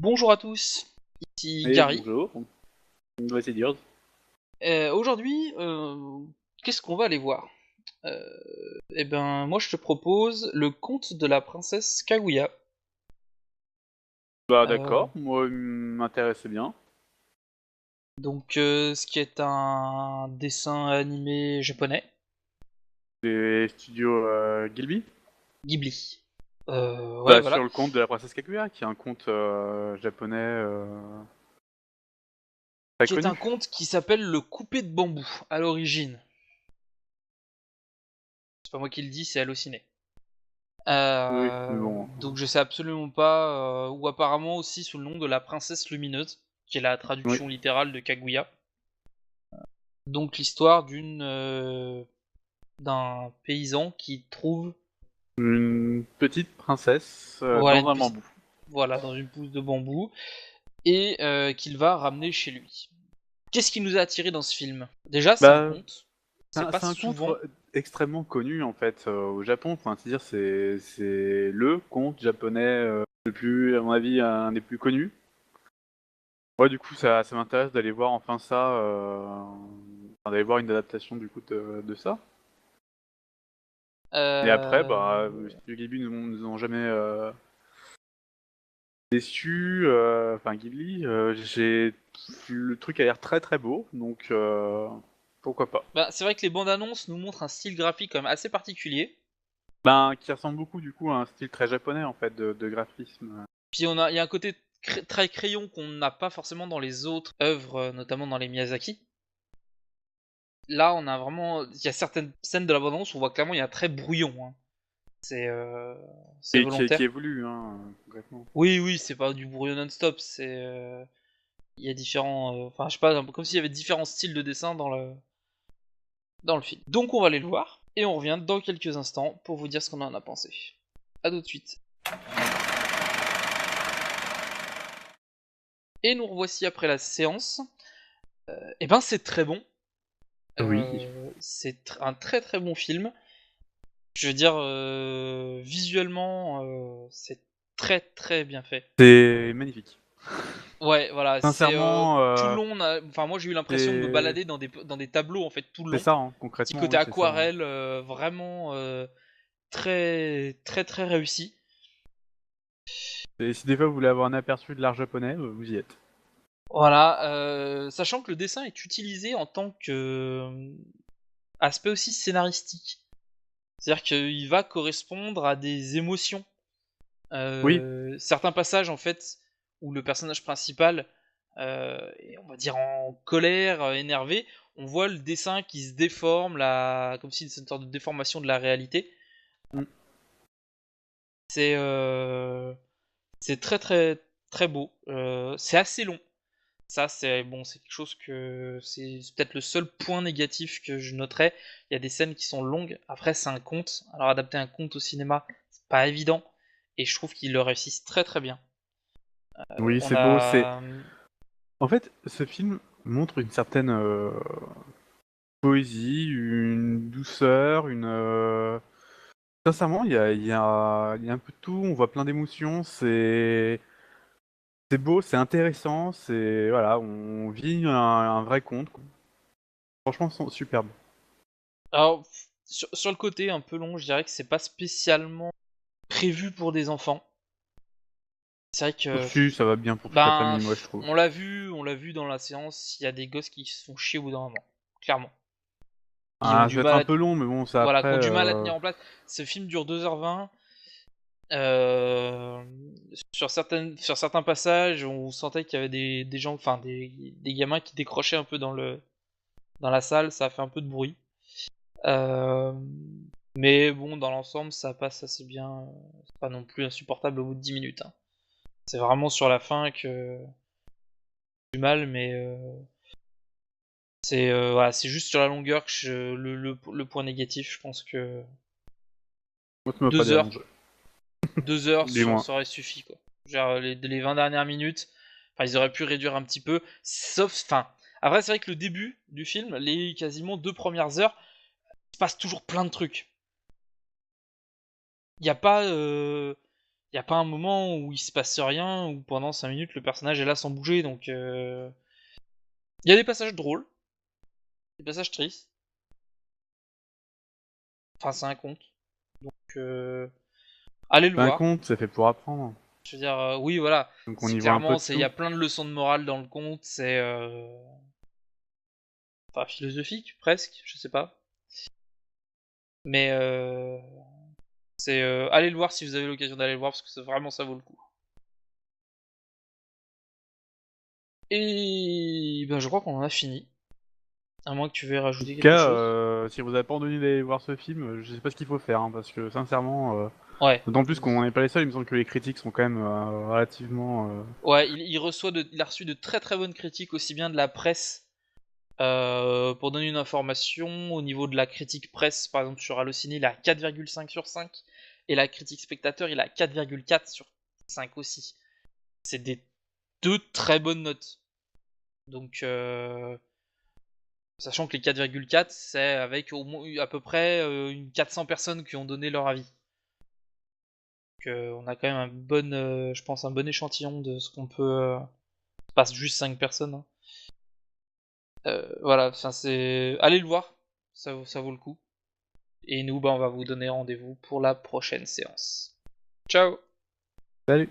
Bonjour à tous, ici Et Gary. bonjour, voici Dios. Aujourd'hui, qu'est-ce qu'on va aller voir? Moi je te propose le conte de la princesse Kaguya. Bah Euh, d'accord, moi il m'intéressait bien. ce qui est un dessin animé japonais, Les studios Gilby. Ghibli. Ouais, Bah sur voilà. le conte de la princesse Kaguya, qui est un conte japonais très Qui est un connu. conte qui s'appelle Le coupé de bambou, à l'origine. C'est pas moi qui le dis, c'est Allociné. Oui, mais bon. Donc je sais absolument pas, ou apparemment aussi sous le nom de la princesse lumineuse, qui est la Oui. traduction littérale de Kaguya. Donc l'histoire d'un paysan qui trouve Une petite princesse voilà, dans un bambou. voilà, dans une pousse de bambou et qu'il va ramener chez lui. Qu'est-ce qui nous a attiré dans ce film? Déjà, c'est un Bah conte. c'est C'est un, pas c'est un conte souvent. extrêmement connu en fait au Japon. Enfin, c'est-à-dire c'est le conte japonais le plus, à mon avis, un des plus connus. Ouais, du coup, ça m'intéresse d'aller voir enfin ça, enfin, d'aller voir une adaptation du coup de ça. Et après, bah, euh, Studio Ghibli nous ont jamais déçus. Enfin, Ghibli, le truc a l'air très très beau, donc pourquoi pas. c'est vrai que les bandes annonces nous montrent un style graphique quand même assez particulier. Ben, qui ressemble beaucoup du coup à un style très japonais en fait de graphisme. Puis il y a un côté très crayon qu'on n'a pas forcément dans les autres œuvres, notamment dans les Miyazaki. Là, on a vraiment, il y a certaines scènes de la bande annonce où on voit clairement il y a un trait brouillon, hein. C'est euh, c'est Et qui volontaire. évolue, hein, concrètement. Oui, oui, c'est pas du brouillon non-stop. Il y a différents, enfin, je sais pas, comme s'il y avait différents styles de dessin dans le film. Donc, on va aller le voir et on revient dans quelques instants pour vous dire ce qu'on en a pensé. À tout de suite. Et nous revoici après la séance. C'est très bon. Oui. Un très très bon film. Je veux dire, visuellement, c'est très très bien fait. C'est magnifique. Ouais, voilà, c'est Sincèrement, tout le long. Enfin, moi, j'ai eu l'impression de me c'est balader dans des tableaux en fait tout le c'est long. ça, hein, Petit concrètement, côté oui, c'est ça, hein. aquarelle, vraiment très très très réussi. Et si des fois vous voulez avoir un aperçu de l'art japonais, vous y êtes. Voilà, sachant que le dessin est utilisé en tant que aspect aussi scénaristique. C'est-à-dire qu'il va correspondre à des émotions. Oui, Certains passages en fait où le personnage principal est, on va dire, en colère, énervé, on voit le dessin qui se déforme, comme si c'était une sorte de déformation de la réalité. mm. C'est c'est très très très beau. C'est assez long. Ça, c'est bon, c'est quelque chose que c'est peut-être le seul point négatif que je noterais. Il y a des scènes qui sont longues. Après, c'est un conte. Alors, adapter un conte au cinéma, c'est pas évident. Et je trouve qu'ils le réussissent très très bien. Oui, On c'est beau. C'est a. En fait, ce film montre une certaine poésie, une douceur, sincèrement, il y a un peu de tout. On voit plein d'émotions. C'est beau, c'est intéressant. C'est voilà, on vit un vrai conte, quoi. Franchement, c'est superbe. Alors, sur le côté un peu long, je dirais que c'est pas spécialement prévu pour des enfants. C'est vrai que. Si, ça va bien pour toute la famille, moi je trouve. On l'a vu dans la séance, il y a des gosses qui se font chier au bout d'un moment. Clairement. Qui ont Ah, du ça va être mal un à peu long, mais bon, ça voilà, après. qui ont du mal à tenir en place. Ce film dure 2h20. Euh, sur certains passages, on sentait qu'il y avait des gens, enfin des gamins qui décrochaient un peu dans la salle, ça a fait un peu de bruit. Euh, mais bon, dans l'ensemble, ça passe assez bien. C'est pas non plus insupportable au bout de 10 minutes, hein. C'est vraiment sur la fin que j'ai du mal, mais voilà, c'est juste sur la longueur que le point négatif, je pense que Moi, ça m'a pas 2 heures dérangé. 2 heures Dis-moi. ça aurait suffi, quoi. Genre les 20 dernières minutes, enfin ils auraient pu réduire un petit peu, sauf, enfin, après c'est vrai que le début du film, les quasiment 2 premières heures, il se passe toujours plein de trucs. Il y a pas, y a pas un moment où il se passe rien, où pendant 5 minutes le personnage est là sans bouger, donc il y a des passages drôles, des passages tristes. Enfin, c'est un conte, donc allez le C'est un voir. conte, c'est fait pour apprendre. Je veux dire, oui, voilà, Donc on c'est y voit un peu clairement, de il y tout. a plein de leçons de morale dans le conte, c'est enfin philosophique presque, je sais pas, mais c'est allez le voir si vous avez l'occasion d'aller le voir parce que vraiment ça vaut le coup. Et ben je crois qu'on en a fini, à moins que tu veuilles En rajouter tout quelque cas, chose. si vous avez pas envie d'aller voir ce film, je sais pas ce qu'il faut faire, hein, parce que sincèrement, Ouais. d'autant plus qu'on n'est pas les seuls, il me semble que les critiques sont quand même relativement. Ouais, il a reçu de très très bonnes critiques aussi bien de la presse. Pour donner une information, au niveau de la critique presse, par exemple sur Allociné, il a 4,5 sur 5, et la critique spectateur, il a 4,4 sur 5 aussi. C'est des deux très bonnes notes. Donc, sachant que les 4,4, c'est avec au moins à peu près une 400 personnes qui ont donné leur avis. Donc, on a quand même je pense un bon échantillon de ce qu'on peut. Pas juste 5 personnes, hein. Voilà, enfin c'est. Allez le voir, ça vaut le coup. Et nous, bah, on va vous donner rendez-vous pour la prochaine séance. Ciao! Salut!